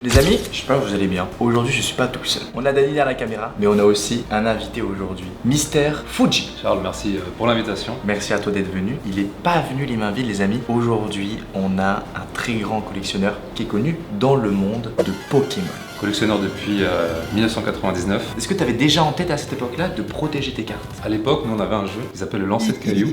Les amis, j'espère que vous allez bien. Aujourd'hui, je suis pas tout seul. On a Dani derrière la caméra, mais on a aussi un invité aujourd'hui, Mister Fuji. Charles, merci pour l'invitation. Merci à toi d'être venu. Il est pas venu les mains vides, les amis. Aujourd'hui, on a un très grand collectionneur qui est connu dans le monde de Pokémon. Collectionneur depuis 1999. Est-ce que tu avais déjà en tête à cette époque-là de protéger tes cartes? À l'époque, nous on avait un jeu qui s'appelle le lancer de cailloux.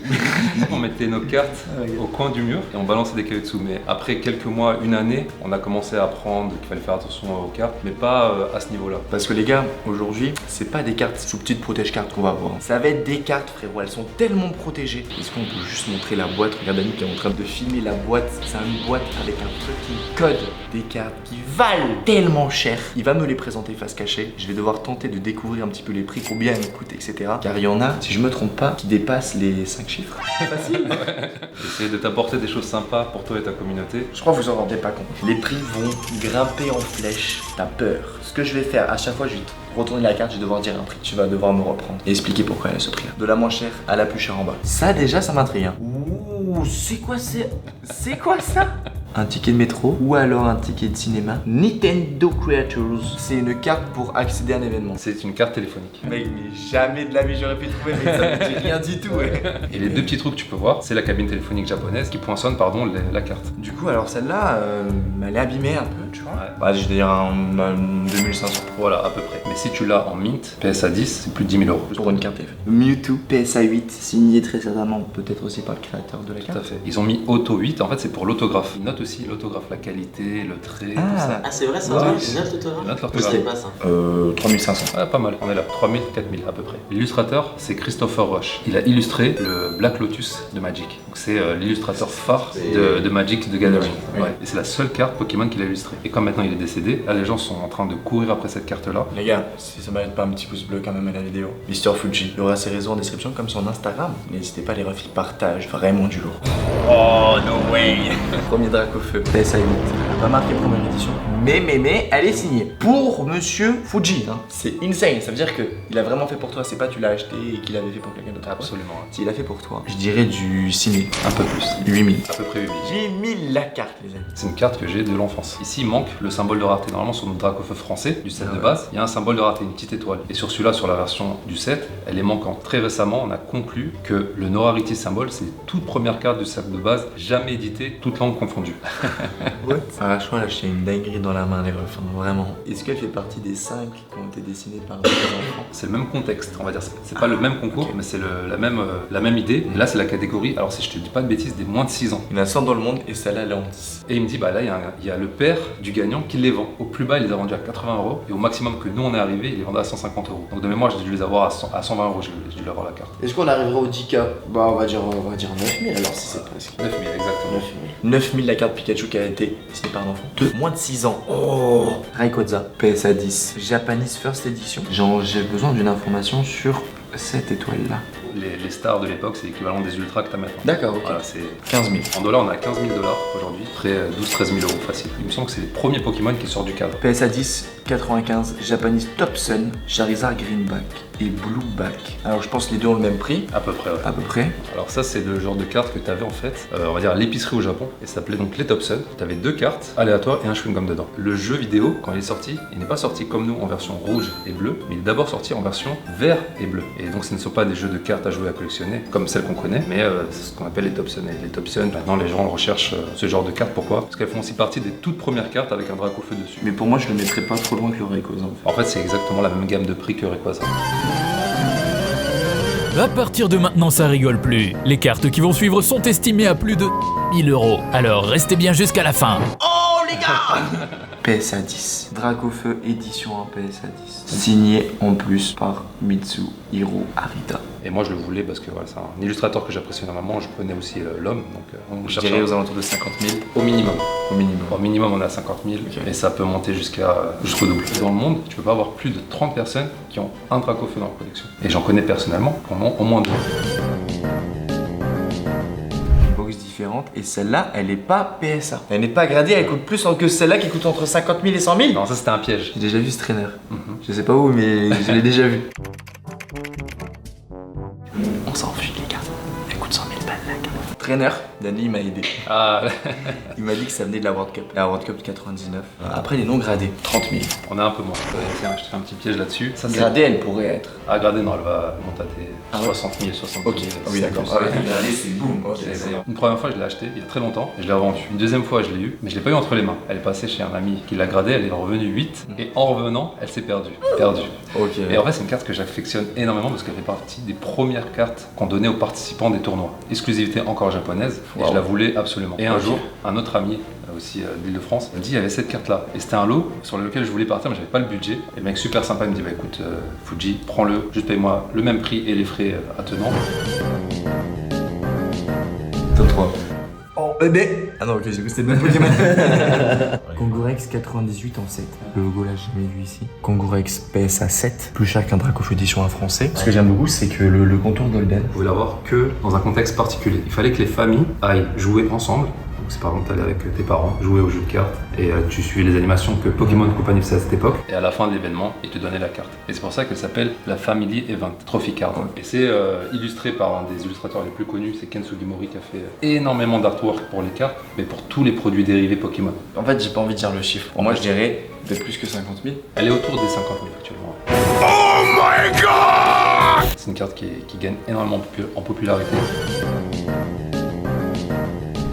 On mettait nos cartes au coin du mur et on balançait des cailloux dessous. Mais après quelques mois, une année, on a commencé à apprendre qu'il fallait faire attention aux cartes, mais pas à ce niveau-là. Parce que les gars, aujourd'hui, c'est pas des cartes sous petites protège-cartes qu'on va avoir. Ça va être des cartes, frérot. Elles sont tellement protégées. Est-ce qu'on peut juste montrer la boîte? Regarde Dani qui est en train de filmer la boîte. C'est une boîte avec un fucking code. Des cartes qui valent tellement cher. Il va me les présenter face cachée. Je vais devoir tenter de découvrir un petit peu les prix, combien elles coûtent, etc. Car il y en a, si je me trompe pas, qui dépassent les 5 chiffres. C'est facile. Ouais. Essayer de t'apporter des choses sympas pour toi et ta communauté. Je crois que vous en rendez pas compte. Les prix vont grimper en flèche. T'as peur. Ce que je vais faire, à chaque fois, je vais retourner la carte, je vais devoir dire un prix. Tu vas devoir me reprendre et expliquer pourquoi elle a ce prix-là. De la moins chère à la plus chère en bas. Ça, déjà, ça m'intrigue. Hein. Ouh, c'est quoi ça? Un ticket de métro ou alors un ticket de cinéma. Nintendo Creators. C'est une carte pour accéder à un événement. C'est une carte téléphonique. Mec, mais jamais de la vie j'aurais pu trouver, mais ça me dit rien du tout. Ouais. Et les deux petits trous que tu peux voir, c'est la cabine téléphonique japonaise qui poinçonne la carte. Du coup, alors celle-là, elle est abîmée un peu, tu vois. Ouais. Bah, je vais dire un 2500 Voilà, à peu près. Mais si tu l'as en mint, PSA 10, c'est plus de 10 000 euros. pour une carte téléphonique. Mewtwo PSA 8, signé très certainement, peut-être aussi par le créateur de la Tout à carte. fait. Ils ont mis Auto 8, en fait c'est pour l'autographe. Ils notent aussi l'autographe, la qualité, le trait, tout ça. Ah, c'est vrai, ça, Ouais. toi, une note autographe? Ils notent Je l'orthographe. sais pas ça. 3500. Ouais, pas mal, on est là, 3000, 4000 à peu près. L'illustrateur, c'est Christopher Rush. Il a illustré le Black Lotus de Magic. Donc c'est l'illustrateur phare de Magic de Gathering. Oui. Ouais. Et c'est la seule carte Pokémon qu'il a illustrée. Et comme maintenant il est décédé, là les gens sont en train de courir après cette carte-là. Les gars, si ça m'arrête pas un petit pouce bleu quand même à la vidéo. Mister Fuji, il y aura ses réseaux en description comme son Instagram. N'hésitez pas à les refs, il partage vraiment du lourd. Oh no way. Premier Dracofeu, PSA 8. Pas marqué première édition. Mais, elle est signée pour Monsieur Fuji. Hein. C'est insane, ça veut dire qu'il a vraiment fait pour toi. C'est pas tu l'as acheté et qu'il avait fait pour quelqu'un d'autre. Absolument. S'il a fait pour toi, je dirais du ciné. Un peu plus. 8000. À peu près 8000. 8000 la carte, les amis. C'est une carte que j'ai de l'enfance. Ici, il manque le symbole de rareté. Normalement, sur notre Dracofeu français, du set de base, il y a un symbole de rareté, une petite étoile. Et sur celui-là, sur la version du set, elle est manquante. Très récemment, on a conclu que le No Rarity symbole, c'est la toute première carte du set de base, jamais éditée, toutes langues confondues. What? Ah, je crois là, j'ai une dinguerie dans la main, les refs, hein, vraiment. Est-ce qu'elle fait partie des 5 qui ont été dessinés par des enfants? C'est le même contexte, on va dire. C'est pas le même concours, mais c'est la même idée. Et là, c'est la catégorie, alors si je te dis pas de bêtises, des moins de 6 ans. Il y en a 100 dans le monde et celle-là, elle est en 10. Et il me dit, bah là, il y a le père du gagnant qui les vend. Au plus bas, il les a vendus à 80 euros. Et au maximum que nous, on est arrivé, il les vendait à 150 euros. Donc de mémoire, j'ai dû les avoir à 120 euros, j'ai dû leur avoir la carte. Est-ce qu'on arrivera au 10K? Bah, on va dire 9000 alors si c'est presque. 9000, exactement. 9000. 9000 la carte Pikachu qui a été dessinée par un enfant de moins de 6 ans. Oh, Rayquaza, PSA 10, Japanese First Edition. J'ai besoin d'une information sur cette étoile-là. Les stars de l'époque, c'est l'équivalent des ultras que t'as maintenant. D'accord, ok. Voilà, c'est 15 000. en dollars, on a 15 000 dollars aujourd'hui, près 12-13 000 euros facile. Il me semble que c'est les premiers Pokémon qui sortent du cadre. PSA 10, 95, Japanese Topsun, Charizard Greenback et Blueback. Alors je pense que les deux ont le même prix, À peu près, ouais. à peu près. Alors ça, c'est le genre de carte que tu avais en fait, on va dire à l'épicerie au Japon, et ça s'appelait donc les Topsun. Tu avais deux cartes aléatoires et un chewing-gum dedans. Le jeu vidéo, quand il est sorti, il n'est pas sorti comme nous en version rouge et bleue, mais il est d'abord sorti en version vert et bleu. Et donc ce ne sont pas des jeux de cartes à jouer, à collectionner, comme celles qu'on connaît, mais c'est ce qu'on appelle les Topsun. Et les Topsun, maintenant les gens recherchent ce genre de cartes. Pourquoi? Parce qu'elles font aussi partie des toutes premières cartes avec un Dracofeu dessus. Mais pour moi, je le mettrais pas trop loin que le Rayquaza. En fait, c'est exactement la même gamme de prix que Rayquaza. À partir de maintenant, ça rigole plus. Les cartes qui vont suivre sont estimées à plus de 1000 euros. Alors restez bien jusqu'à la fin. Oh les gars PSA 10, Dracofeu édition 1 PSA 10. Signé en plus par Mitsuhiro Arita. Et moi, je le voulais parce que voilà, c'est un illustrateur que j'apprécie énormément. Je connais aussi l'homme, donc on Je cherche dirais aux alentours de 50 000 au minimum. au minimum. Au minimum, on est à 50 000 Ok. et ça peut monter jusqu'au double. Dans le monde, tu peux pas avoir plus de 30 personnes qui ont un Dracofeu dans leur collection. Et j'en connais personnellement qui en ont au moins deux. Box différente et celle-là, elle est pas PSA. Elle n'est pas gradée, elle coûte plus que celle-là qui coûte entre 50 000 et 100 000. Non, ça c'était un piège. J'ai déjà vu ce trainer. Je sais pas où, mais je l'ai déjà vu. On s'enfuit les gars. Elle coûte 100 000 balles la carte. trainer, Danny m'a aidé. Ah, Il m'a dit que ça venait de la World Cup. La World Cup 99. Après les non gradés, 30 000. on a un peu moins. Tiens, je te fais un petit piège là-dessus. Ça, c'est. Gradée, elle pourrait être. Ah, gradé, non, elle va monter à tes Ah ouais. 60 000, 70 000. Ok, ah oui, d'accord. C'est plus. Gradée, c'est boum. Ok, C'est- Une première fois, je l'ai acheté il y a très longtemps et je l'ai revendu. Une deuxième fois, je l'ai eu, mais je l'ai pas eu entre les mains. Elle est passée chez un ami qui l'a gradée, elle est revenue 8 et en revenant, elle s'est perdue. Ok. Et en vrai, c'est une carte que j'affectionne énormément parce qu'elle fait partie des premières cartes qu'on donnait aux participants des tournois. Exclusivité encore japonaise et Wow. je la voulais absolument. Et un Ok. jour, un autre ami aussi d'Île-de-France me dit il y avait cette carte là et c'était un lot sur lequel je voulais partir mais j'avais pas le budget et le mec super sympa il me dit bah écoute Fuji prends-le, juste paye-moi le même prix et les frais attenants. Top 3. Oh bébé. Ah non, ok, du coup c'était le même Pokémon. Kangourex 98 en 7. Le logo là, j'ai jamais vu ici. Kangourex PSA 7. Plus cher qu'un Draco édition en français. Ce que j'aime beaucoup, c'est que le contour golden. Vous pouvez l'avoir que dans un contexte particulier. Il fallait que les familles aillent jouer ensemble. Donc c'est par exemple t'allais avec tes parents jouer au jeu de cartes et tu suivais les animations que Pokémon Company faisait à cette époque. Et à la fin de l'événement, ils te donnaient la carte. Et c'est pour ça qu'elle s'appelle la Family Event Trophy Card. Et c'est illustré par un des illustrateurs les plus connus, c'est Ken Sugimori qui a fait énormément d'artwork pour les cartes, mais pour tous les produits dérivés Pokémon. En fait, j'ai pas envie de dire le chiffre. Pour moi, je dirais de plus que 50 000. Elle est autour des 50 000 actuellement. Oh my god! C'est une carte qui gagne énormément en popularité.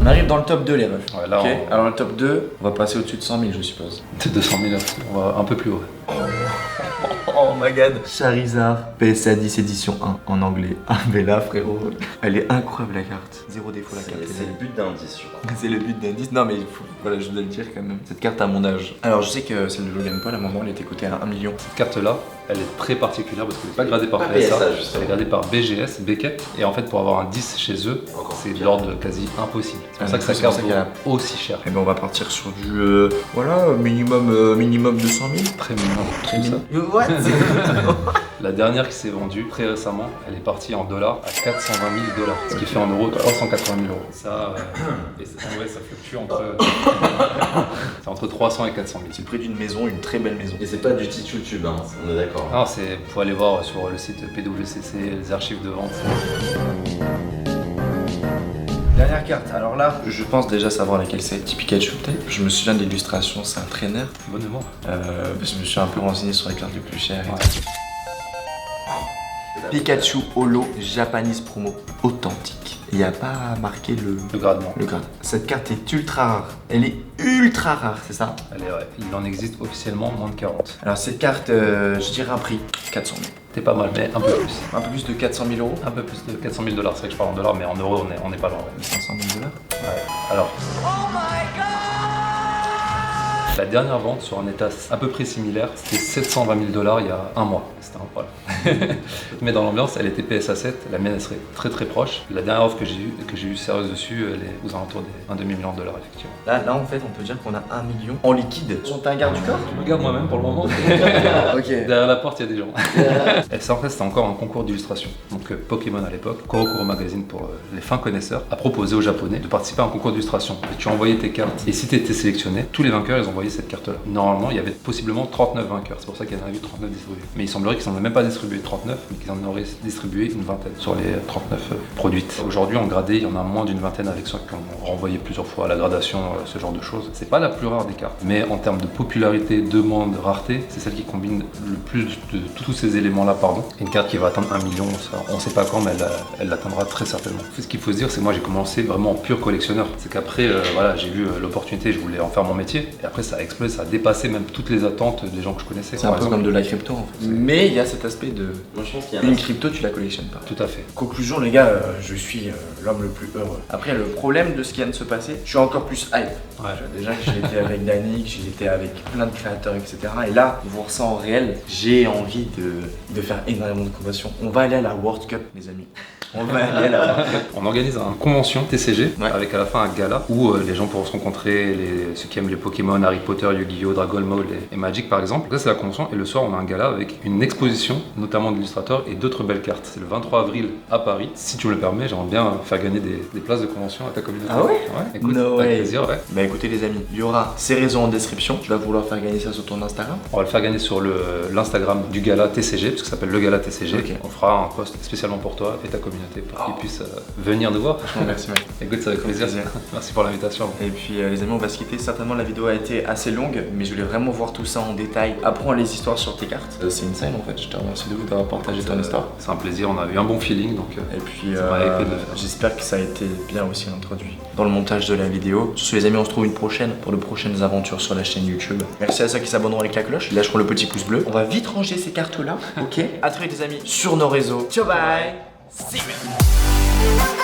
On arrive dans le top 2, les refs. Ouais, là, Ok. Alors, le top 2, on va passer au-dessus de 100 000, je suppose. De 200 000, on va un peu plus haut. Oh my god. Charizard PSA 10 édition 1 en anglais. Ah, mais là, frérot, elle est incroyable la carte. Zéro défaut la carte. C'est le but d'indice, je crois. C'est le but d'indice. Non, mais il faut, voilà, je dois le dire quand même. Cette carte à mon âge. Alors, je sais que celle de Logan Paul, à un moment, elle était cotée à 1 million. Cette carte-là, elle est très particulière parce qu'elle n'est pas gradée par Pas PSA, PSA, justement. elle est gradée par BGS, Beckett. Et en fait, pour avoir un 10 chez eux, c'est de l'ordre quasi impossible. C'est pour ça que sa c'est carte pour ça qu'elle vaut aussi cher. Et ben, on va partir sur du. Voilà, minimum 200 000. Très mignon. Très tout ça. mignon. What? La dernière qui s'est vendue très récemment, elle est partie en dollars à 420 000 $, ce qui fait en euros 380 000 €. Ça, et ouais, ça fluctue entre, c'est entre 300 et 400 000. C'est le prix d'une maison, une très belle maison. Et c'est pas du petit YouTube, hein, on est d'accord. Non, c'est faut aller voir sur le site PWCC, les archives de vente. Dernière carte, alors là, je pense déjà savoir laquelle c'est. Pikachu peut-être. Je me souviens de l'illustration, c'est un traîneur. Bonne mémoire. Je me suis un peu renseigné sur les cartes les plus chères. et Ouais. tout. Pikachu Holo Japanese promo authentique. Il n'y a pas marqué Le gradement. le grade. Cette carte est ultra rare. Elle est ultra rare, c'est ça? Elle est, ouais, il en existe officiellement moins de 40. Alors cette carte, je dirais un prix 400 000. T'es pas mal, mais un peu plus. Un peu plus de 400 000 euros. Un peu plus de 400 000 $. C'est vrai que je parle en dollars, mais en euros, on est pas loin. 500 000 $. Ouais. Alors. La dernière vente sur un état à peu près similaire, c'était 720 000 $ il y a un mois. C'était incroyable. Mais dans l'ambiance, elle était PSA 7, la mienne elle serait très très proche. La dernière offre que j'ai eue sérieuse dessus, elle est aux alentours des 1,5 million de $, effectivement. Là, en fait, on peut dire qu'on a 1 million en liquide. T'es un garde du corps? Je me garde moi-même pour le moment. Ok. Derrière la porte, il y a des gens. Et ça, en fait, c'était encore un concours d'illustration. Donc, Pokémon à l'époque, Korokoro Magazine pour les fins connaisseurs, a proposé aux Japonais de participer à un concours d'illustration. Et tu envoyais tes cartes. Et si tu étais sélectionné, tous les vainqueurs, ils envoyaient cette carte-là. Normalement, il y avait possiblement 39 vainqueurs. C'est pour ça qu'il y en a eu 39 distribués. Mais il semblerait qu'ils n'en aient même pas distribué 39, mais qu'ils en auraient distribué une vingtaine sur les 39 produites. Aujourd'hui, en gradé, il y en a moins d'une vingtaine avec ceux qui ont renvoyé plusieurs fois à la gradation, ce genre de choses. C'est pas la plus rare des cartes. Mais en termes de popularité, demande, rareté, c'est celle qui combine le plus de tous ces éléments-là, pardon. Une carte qui va atteindre 1 million, ça, on sait pas quand, mais elle l'atteindra très certainement. Ce qu'il faut se dire, c'est que moi j'ai commencé vraiment en pur collectionneur. C'est qu'après, voilà, j'ai eu l'opportunité, je voulais en faire mon métier. Et après, ça a explosé, ça a dépassé même toutes les attentes des gens que je connaissais. C'est un peu comme de la crypto en fait. Mais il y a cet aspect de. Moi je pense qu'il y a Une crypto, tu la collectionnes pas. Tout à fait. Conclusion, les gars, je suis l'homme le plus heureux. Après, le problème de ce qui vient de se passer, je suis encore plus hype. Ouais. Déjà que j'ai été avec Danny, que j'ai été avec plein de créateurs, etc. Et là, voir ça en réel, j'ai envie de faire énormément de conventions. On va aller à la World Cup, les amis. On va aller à la World Cup. On organise une convention TCG Ouais. avec à la fin un gala où les gens pourront se rencontrer, ceux qui aiment les Pokémon, Harry Potter, Yu-Gi-Oh, Dragon Ball et Magic par exemple. Donc là c'est la convention et le soir on a un gala avec une exposition notamment d'illustrateurs et d'autres belles cartes. C'est le 23 avril à Paris. Si tu me le permets, j'aimerais bien faire gagner des places de convention à ta communauté. Ah ouais? Ouais, écoute, No avec way. plaisir, ouais. Bah écoutez les amis, il y aura ces réseaux en description. Tu vas vouloir faire gagner ça sur ton Instagram. On va le faire gagner sur l'Instagram du gala TCG, parce que ça s'appelle le gala TCG. Ok. On fera un post spécialement pour toi et ta communauté. communauté pour qu'ils puissent venir nous voir. Franchement, merci mec. Écoute, c'est avec plaisir. Merci pour l'invitation. Et puis les amis, on va se quitter. Certainement la vidéo a été assez longue, mais je voulais vraiment voir tout ça en détail. Apprends les histoires sur tes cartes. C'est insane en fait. Je te remercie de vous d'avoir partagé ton histoire. C'est un plaisir, on a eu un bon feeling donc. Et puis ça m'a aidé de le faire. j'espère que ça a été bien aussi introduit dans le montage de la vidéo. Sur ce les amis, on se retrouve une prochaine pour de prochaines aventures sur la chaîne YouTube. Merci à ceux qui s'abonneront avec la cloche, ils lâcheront le petit pouce bleu. On va vite ranger ces cartes là, ok? À très vite les amis sur nos réseaux. Ciao bye. See you.